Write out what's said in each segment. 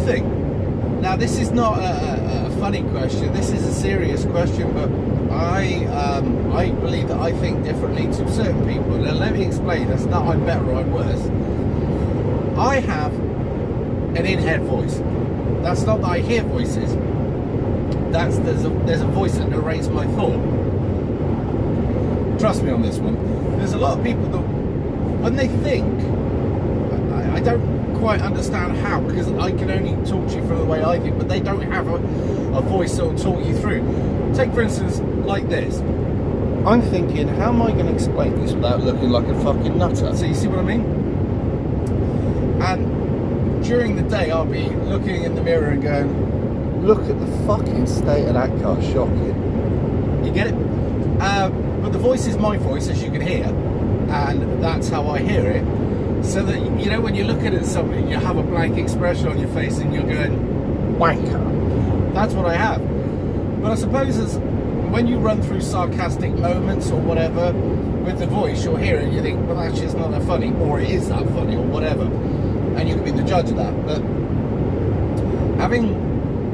think? Now, this is not a funny question. This is a serious question, but I believe that I think differently to certain people. Now, let me explain. That's not I'm better or I'm worse. I have an in-head voice. That's not that I hear voices. There's a voice that narrates my thought. Trust me on this one. There's a lot of people that, when they think, I don't quite understand how, because I can only talk to you from the way I think, but they don't have a voice that will talk you through. Take, for instance, like this. I'm thinking, how am I going to explain this without looking like a fucking nutter? So you see what I mean? And during the day, I'll be looking in the mirror and going, look at the fucking state of that car, shocking. You get it? But the voice is my voice, as you can hear, and that's how I hear it. So that, you know, when you're looking at something, you have a blank expression on your face and you're going, wanker. That's what I have. But I suppose as when you run through sarcastic moments or whatever, with the voice, you'll hear it and you think, well, actually it's not that funny, or it is that funny, or whatever. And you can be the judge of that. But having,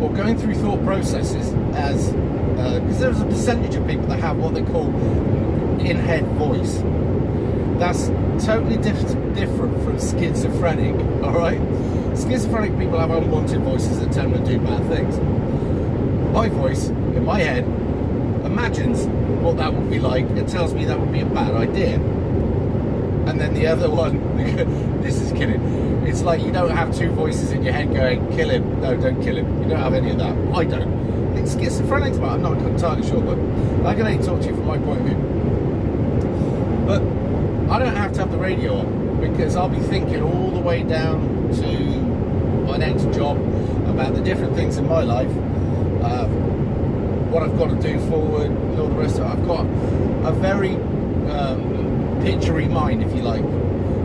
or going through thought processes as, because there's a percentage of people that have what they call in-head voice. That's totally different from schizophrenic, all right? Schizophrenic people have unwanted voices that tell them to do bad things. My voice, in my head, imagines what that would be like. It tells me that would be a bad idea. And then the other one, this is killing. It's like you don't have two voices in your head going, kill him, no, don't kill him. You don't have any of that. I don't. I think schizophrenics, but I'm not entirely sure, but I can only talk to you from my point of view. But I don't have to have the radio on, because I'll be thinking all the way down to my next job about the different things in my life, what I've got to do forward, and all the rest of it. I've got a very picture-y mind, if you like.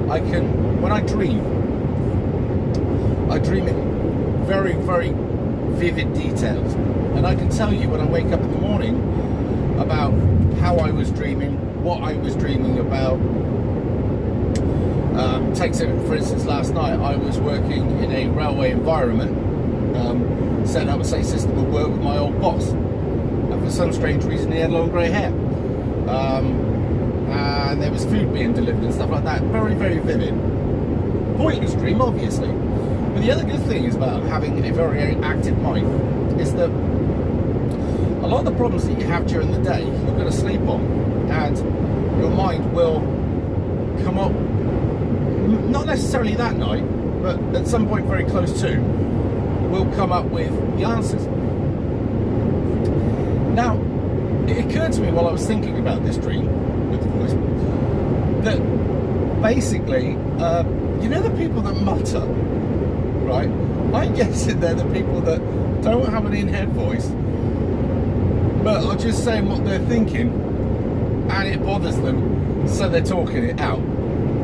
I can, when I dream in very, very vivid details, and I can tell you when I wake up in the morning about how I was dreaming, what I was dreaming about. Take for instance, last night I was working in a railway environment, setting up a safe system of work with my old boss, and for some strange reason he had long grey hair, and there was food being delivered and stuff like that. Very, very vivid. Pointless dream, obviously, but the other good thing is about having a very active mind is that a lot of the problems that you have during the day you're going to sleep on, and your mind will come up, not necessarily that night, but at some point very close to, will come up with the answers. Now, it occurred to me while I was thinking about this dream with the voice, that basically, you know the people that mutter, right? I'm guessing they're the people that don't have an in-head voice, but are just saying what they're thinking, and it bothers them, so they're talking it out.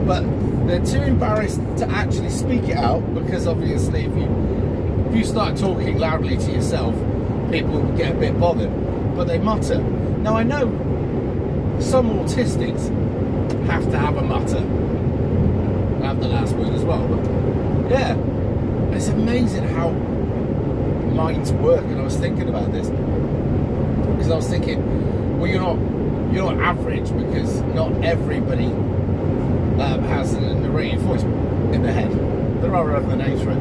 But they're too embarrassed to actually speak it out, because obviously if you start talking loudly to yourself, people will get a bit bothered. But they mutter. Now I know some autistics have to have a mutter, have the last word as well. But yeah, it's amazing how minds work. And I was thinking about this, because I was thinking, well, you're not average, because not everybody has a narrative voice in their head. There are other names for it.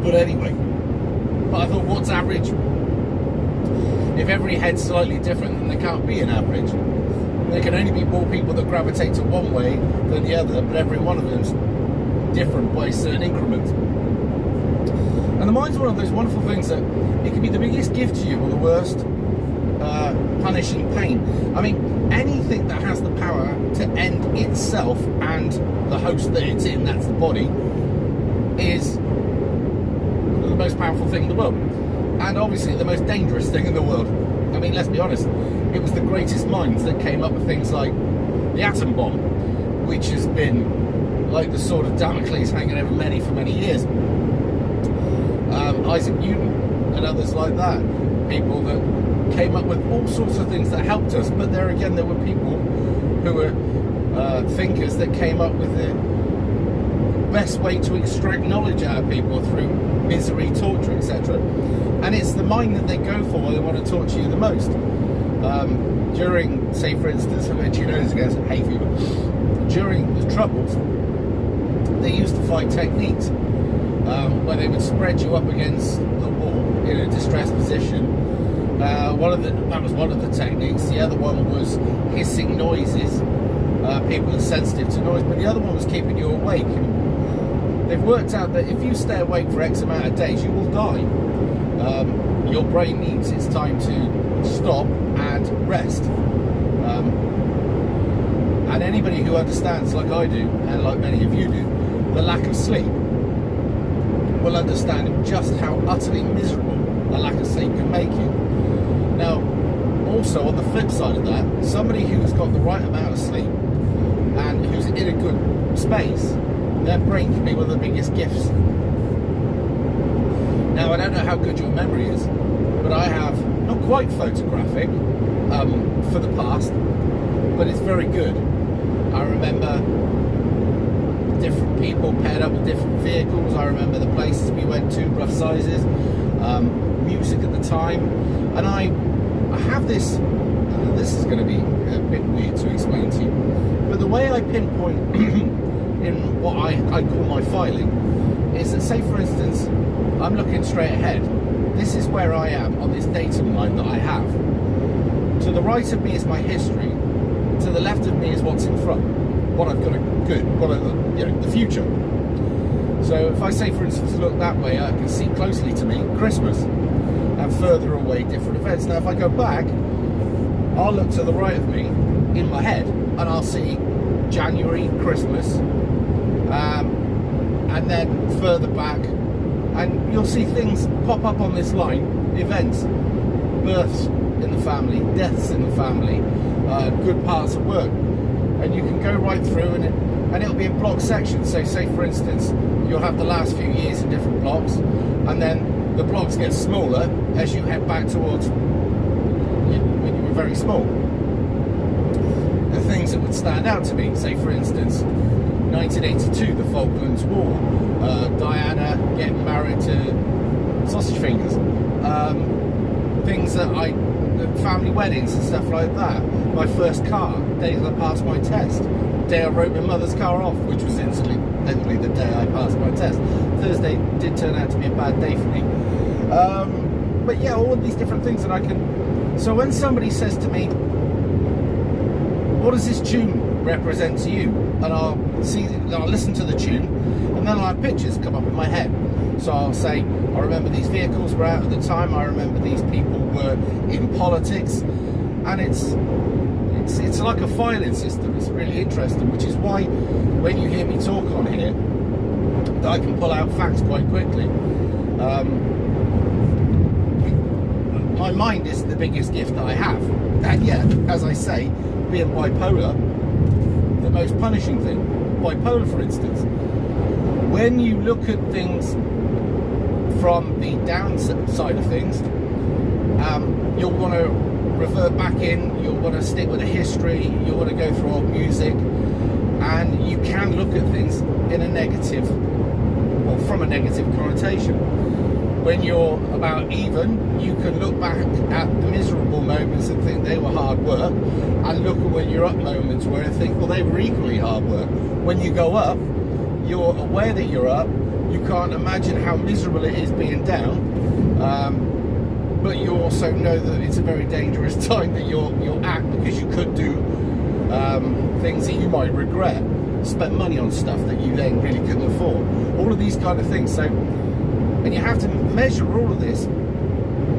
But anyway, but I thought, what's average? If every head's slightly different, then there can't be an average. There can only be more people that gravitate to one way than the other, but every one of them's different by certain increments. And the mind's one of those wonderful things that it can be the biggest gift to you or the worst punishing pain. I mean, anything that has the power to end itself and the host that it's in, that's the body, is the most powerful thing in the world. And obviously the most dangerous thing in the world. I mean, let's be honest, it was the greatest minds that came up with things like the atom bomb, which has been like the sword of Damocles hanging over many for many years. Isaac Newton and others like that, people that came up with all sorts of things that helped us. But there again, there were people who were thinkers that came up with best way to extract knowledge out of people through misery, torture, etc. And it's the mind that they go for when they want to torture you the most. During, say for instance, I mentioned against hay fever, during the Troubles, they used to fight techniques where they would spread you up against the wall in a distressed position. That was one of the techniques. The other one was hissing noises. People are sensitive to noise, but the other one was keeping you awake. And they've worked out that if you stay awake for X amount of days, you will die. Your brain needs its time to stop and rest. And anybody who understands, like I do, and like many of you do, the lack of sleep, will understand just how utterly miserable a lack of sleep can make you. Now, also on the flip side of that, somebody who's got the right amount of sleep and who's in a good space, their brain can be one of the biggest gifts. Now, I don't know how good your memory is, but I have not quite photographic for the past, but it's very good. I remember different people paired up with different vehicles. I remember the places we went to, rough sizes, music at the time, and I have this. This is going to be a bit weird to explain to you, but the way I pinpoint in what I call my filing is that, say for instance, I'm looking straight ahead. This is where I am on this datum line that I have. To the right of me is my history. To the left of me is what's in front, what I've got the future. So if I say, for instance, look that way, I can see closely to me Christmas, and further away different events. Now, if I go back, I'll look to the right of me in my head, and I'll see January, Christmas, and then further back, and you'll see things pop up on this line, events, births in the family, deaths in the family, good parts of work, and you can go right through, and it'll be in block sections. So say for instance, you'll have the last few years in different blocks, and then the blocks get smaller as you head back towards when you were very small. The things that would stand out to me, say for instance, 1982, the Falklands War, Diana getting married to sausage fingers, things that family weddings and stuff like that. My first car, day that I passed my test, day I wrote my mother's car off, which was incidentally the day I passed my test. Thursday did turn out to be a bad day for me. But yeah, all of these different things that I can. So when somebody says to me, what does this tune represent to you? And I'll listen to the tune, and then I'll have pictures come up in my head. So I'll say, I remember these vehicles were out at the time, I remember these people were in politics, and it's like a filing system. It's really interesting, which is why when you hear me talk on here, that I can pull out facts quite quickly. My mind is the biggest gift that I have, and yet, as I say, being bipolar, the most punishing thing. Bipolar, for instance, when you look at things from the downside of things, you'll want to revert back in, you'll want to stick with the history, you'll want to go through old music, and you can look at things in a negative, or from a negative connotation. When you're about even, you can look back at the miserable moments and think they were hard work, and look at when you're up moments where I think, well, they were equally hard work. When you go up, you're aware that you're up, you can't imagine how miserable it is being down, but you also know that it's a very dangerous time that you're at, because you could do things that you might regret, spend money on stuff that you then really couldn't afford, all of these kind of things. So, and you have to measure all of this,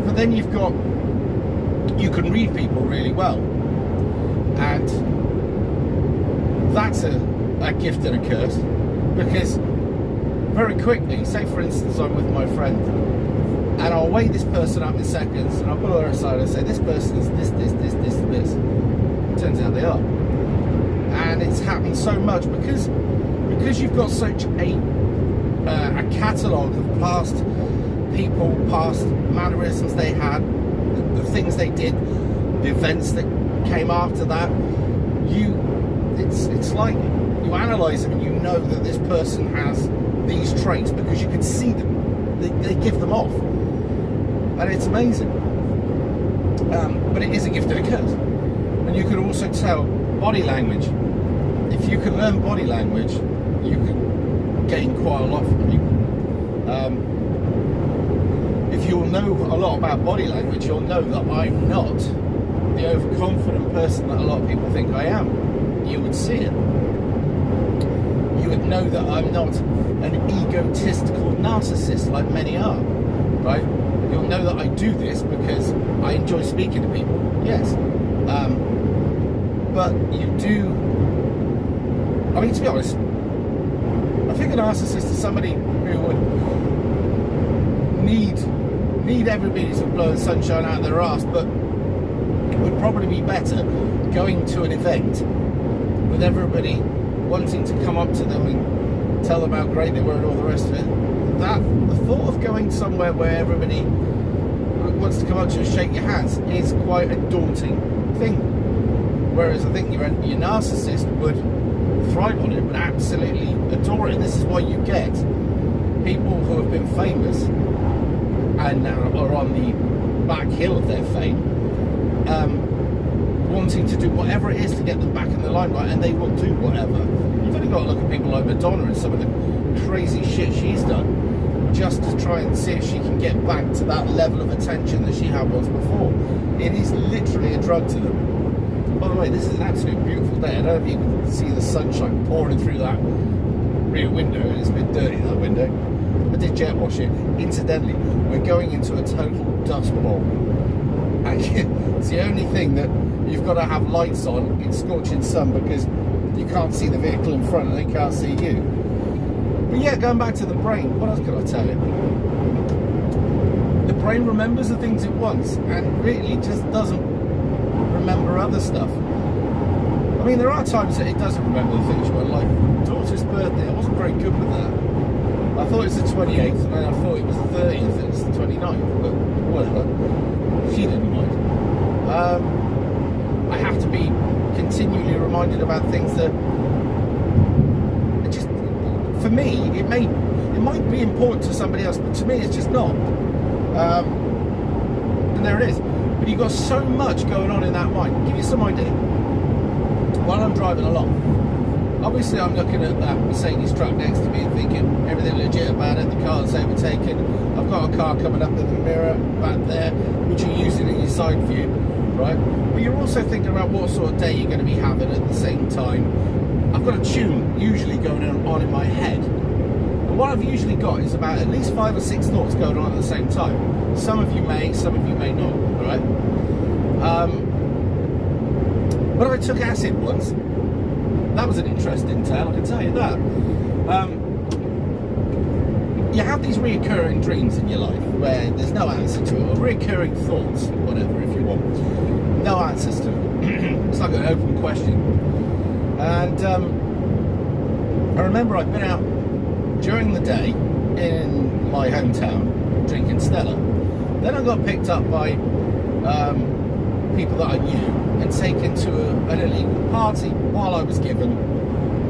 but then you can read people really well, and that's a gift and a curse, because very quickly, say for instance I'm with my friend, and I'll weigh this person up in seconds, and I'll pull her aside and say, this person is this, and this. Turns out they are. And it's happened so much because you've got such a catalogue of past people, past mannerisms they had, the things they did, the events that came after that. It's like you analyse them and you know that this person has these traits because you can see them. They give them off. And it's amazing. But it is a gift and a curse. And you can also tell body language. If you can learn body language, you can gain quite a lot from people. If you'll know a lot about body language, you'll know that I'm not the overconfident person that a lot of people think I am. You would see it. You would know that I'm not an egotistical narcissist like many are, right? You'll know that I do this because I enjoy speaking to people, yes. But you do, I mean, to be honest, I think a narcissist is somebody who would need everybody to blow the sunshine out of their arse, but it would probably be better going to an event with everybody wanting to come up to them and tell them how great they were and all the rest of it. The thought of going somewhere where everybody wants to come up to you and shake your hands is quite a daunting thing. Whereas I think your narcissist would thrive on it, would absolutely adore it. And this is why you get people who have been famous and now are on the back hill of their fame, wanting to do whatever it is to get them back in the limelight, and they will do whatever. You've only got to look at people like Madonna and some of the crazy shit she's done just to try and see if she can get back to that level of attention that she had once before. It is literally a drug to them. By the way, this is an absolutely beautiful day. I don't know if you can see the sunshine pouring through that rear window. It's a bit dirty, that window. I did jet wash it. Incidentally, we're going into a total dust bowl. And it's the only thing that you've got to have lights on in scorching sun because you can't see the vehicle in front and they can't see you. But yeah, going back to the brain, what else can I tell you? The brain remembers the things it wants and really just doesn't remember other stuff. I mean, there are times that it doesn't remember the things you want, like daughter's birthday. I wasn't very good with that. I thought it was the 28th, and then I thought it was the 30th, and it's the 29th, but whatever. She didn't mind. I have to be continually reminded about things that just, for me, it might be important to somebody else, but to me it's just not. And there it is. But you've got so much going on in that mind. I'll give you some idea. While I'm driving along, obviously I'm looking at that Mercedes truck next to me and thinking everything legit about it, the car's overtaken, I've got a car coming up in the mirror back there, which you're using in your side view, right? But you're also thinking about what sort of day you're going to be having at the same time. I've got a tune usually going on in my head. And what I've usually got is about at least 5 or 6 thoughts going on at the same time. Some of you may not, right? But I took acid once. That was an interesting tale, I can tell you that. You have these reoccurring dreams in your life where there's no answer to it, or reoccurring thoughts, whatever, if you want. No answers to it. It's like an open question. And I remember I'd been out during the day in my hometown drinking Stella. Then I got picked up by people that I knew and taken to an illegal party while I was given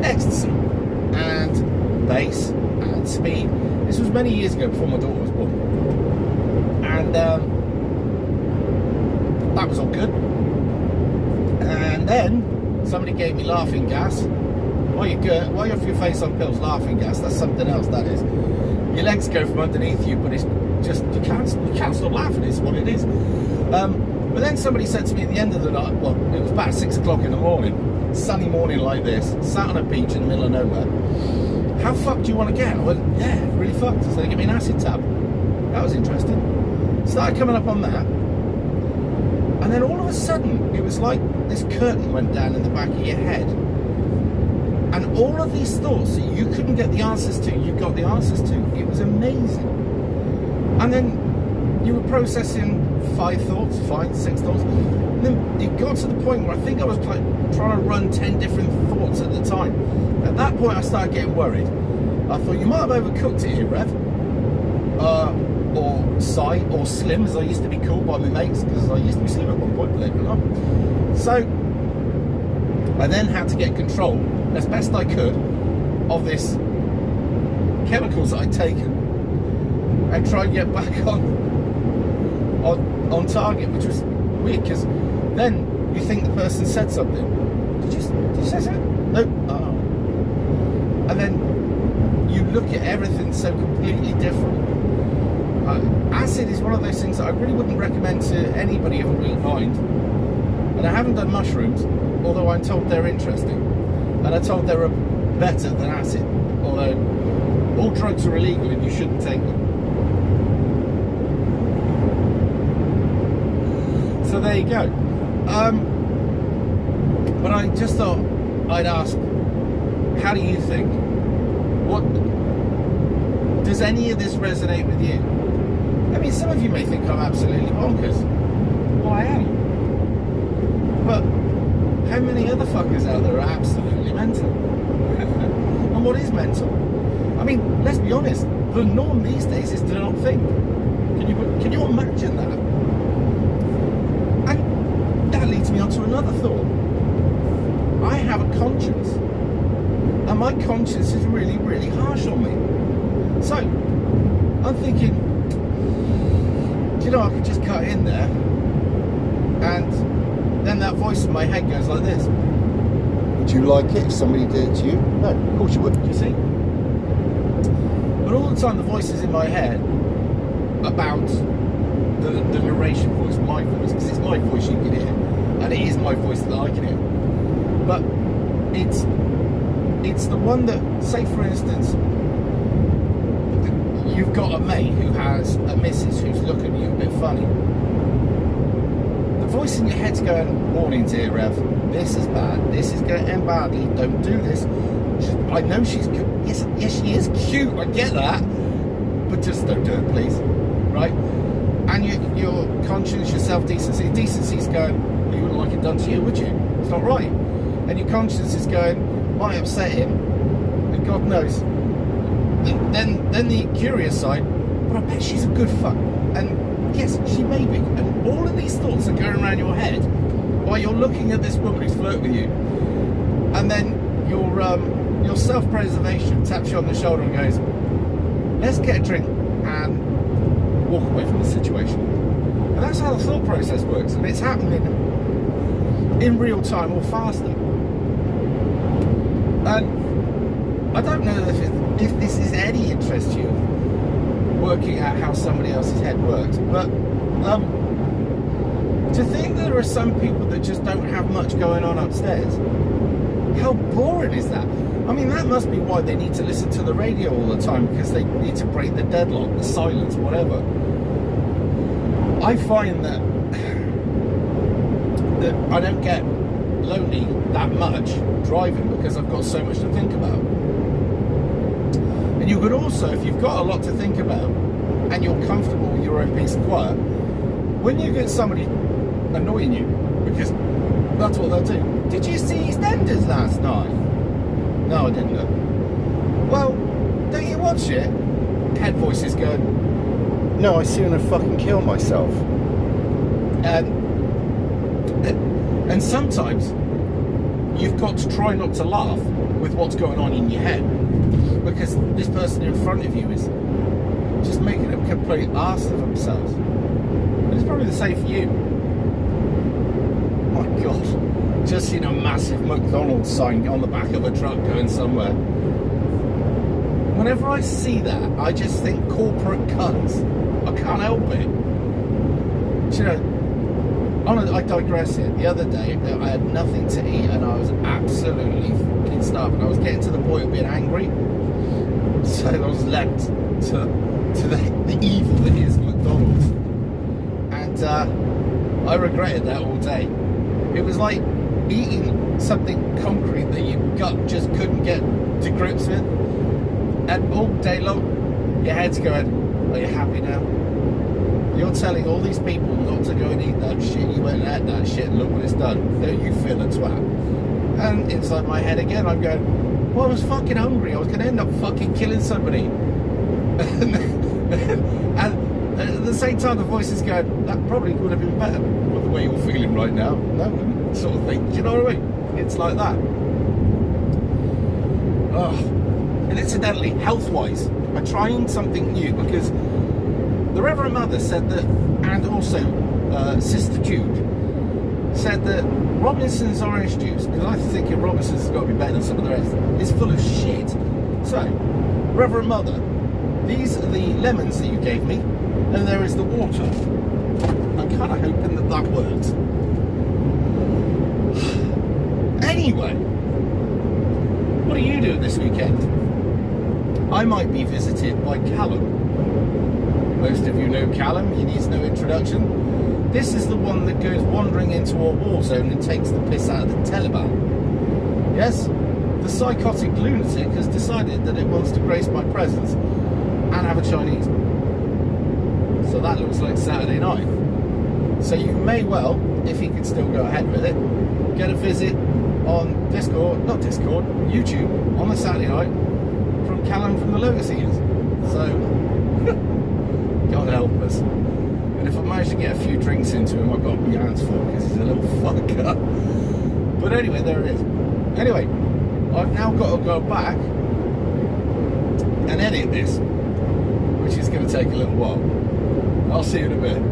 ecstasy and bass and speed. This was many years ago, before my daughter was born, and that was all good. And then somebody gave me laughing gas. While you're off your face on pills, laughing gas, that's something else, that is. Your legs go from underneath you, but it's just, you can't stop laughing, it's what it is. But then somebody said to me at the end of the night, well, it was about 6 o'clock in the morning, sunny morning like this, sat on a beach in the middle of nowhere. How fucked do you want to get? I went, yeah, really fucked. So they gave me an acid tab. That was interesting. Started coming up on that. And then all of a sudden, it was like this curtain went down in the back of your head. And all of these thoughts that you couldn't get the answers to, you got the answers to. It was amazing. And then you were processing 5 thoughts, 6 thoughts. And then it got to the point where I think I was like trying to run 10 different thoughts at the time. At that point, I started getting worried. I thought, you might have overcooked it here, Rev. Or Cy, or Slim, as I used to be called by my mates, because I used to be Slim at one point, believe it or not. So I then had to get control as best I could of this chemicals that I'd taken and try and get back on target, which was weird because then you think the person said something. Did you say something? No. Oh. And then you look at everything so completely different. Acid is one of those things that I really wouldn't recommend to anybody of a weak mind. And I haven't done mushrooms, although I'm told they're interesting. And I'm told they're better than acid, although all drugs are illegal and you shouldn't take them. So there you go. But I just thought I'd ask, how do you think? What does any of this resonate with you? I mean, some of you may think I'm absolutely bonkers. Well, I am. But how many other fuckers out there are absolutely mental? And what is mental? I mean, let's be honest. The norm these days is to not think. Can you imagine that? And that leads me on to another thought. I have a conscience, and my conscience is really, really harsh on me. So I'm thinking, do you know, I could just cut in there, and then that voice in my head goes like this. Would you like it if somebody did it to you? No, of course you wouldn't, you see. But all the time the voice is in my head about the narration voice, my voice, because it's my voice you can hear, and it is my voice that I can hear. But it's the one that, say for instance, you've got a mate who has a missus who's looking at you a bit funny. The voice in your head's going, morning dear Rev, this is bad, this is going to end badly, don't do this. I know she's good, yes she is cute, I get that, but just don't do it please, right? And your conscience, your decency's going, well, you wouldn't like it done to you, would you? It's not right. And your conscience is going, might upset him, and God knows. Then the curious side, but I bet she's a good fuck, and yes, she may be. And all of these thoughts are going around your head while you're looking at this woman who's flirting with you, and then your self-preservation taps you on the shoulder and goes, let's get a drink and walk away from the situation. And that's how the thought process works, and it's happening in real time or faster. And I don't know if this is any interest to you, working out how somebody else's head works, but to think that there are some people that just don't have much going on upstairs, how boring is that? I mean, that must be why they need to listen to the radio all the time, because they need to break the deadlock, the silence, whatever. I find that I don't get lonely that much driving because I've got so much to think about. And you could also, if you've got a lot to think about and you're comfortable with your own peace and quiet, when you get somebody annoying you, because that's what they'll do. Did you see EastEnders last night? No, I didn't. Well, don't you watch it? Head voices going, no, I sooner fucking kill myself. And sometimes you've got to try not to laugh with what's going on in your head, because this person in front of you is just making a complete arse of themselves. And it's probably the same for you. My God, just seen a massive McDonald's sign on the back of a truck going somewhere. Whenever I see that, I just think corporate cunts. I can't help it. Do you know, I digress here. The other day, I had nothing to eat and I was absolutely fucking starving. I was getting to the point of being angry. So I was led to the evil that is McDonald's. And I regretted that all day. It was like eating something concrete that your gut just couldn't get to grips with. And all day long, your head's going, are you happy now? You're telling all these people not to go and eat that shit. You went and ate that shit and look what it's done. Don't you feel a twat? And inside my head again, I'm going, well, I was fucking hungry. I was going to end up fucking killing somebody. And at the same time, the voice is going, that probably would have been better with the way you're feeling right now. No, sort of thing. Do you know what I mean? It's like that. Oh. And incidentally, health-wise, I'm trying something new because the Reverend Mother said that, and also Sister Jude said that Robinson's orange juice, because I think Robinson's has got to be better than some of the rest, is full of shit. So, Reverend Mother, these are the lemons that you gave me, and there is the water. I'm kind of hoping that that works. Anyway, what are you doing this weekend? I might be visited by Callum. Most of you know Callum, he needs no introduction. This is the one that goes wandering into a war zone and takes the piss out of the Taliban. Yes, the psychotic lunatic has decided that it wants to grace my presence and have a Chinese. So that looks like Saturday night. So you may well, if he could still go ahead with it, get a visit on YouTube on a Saturday night from Callum from the Lotus Eaters. So, God help us. And if I manage to get a few drinks into him, I've got my hands full because he's a little fucker. But anyway, there it is. Anyway, I've now got to go back and edit this, which is going to take a little while. I'll see you in a bit.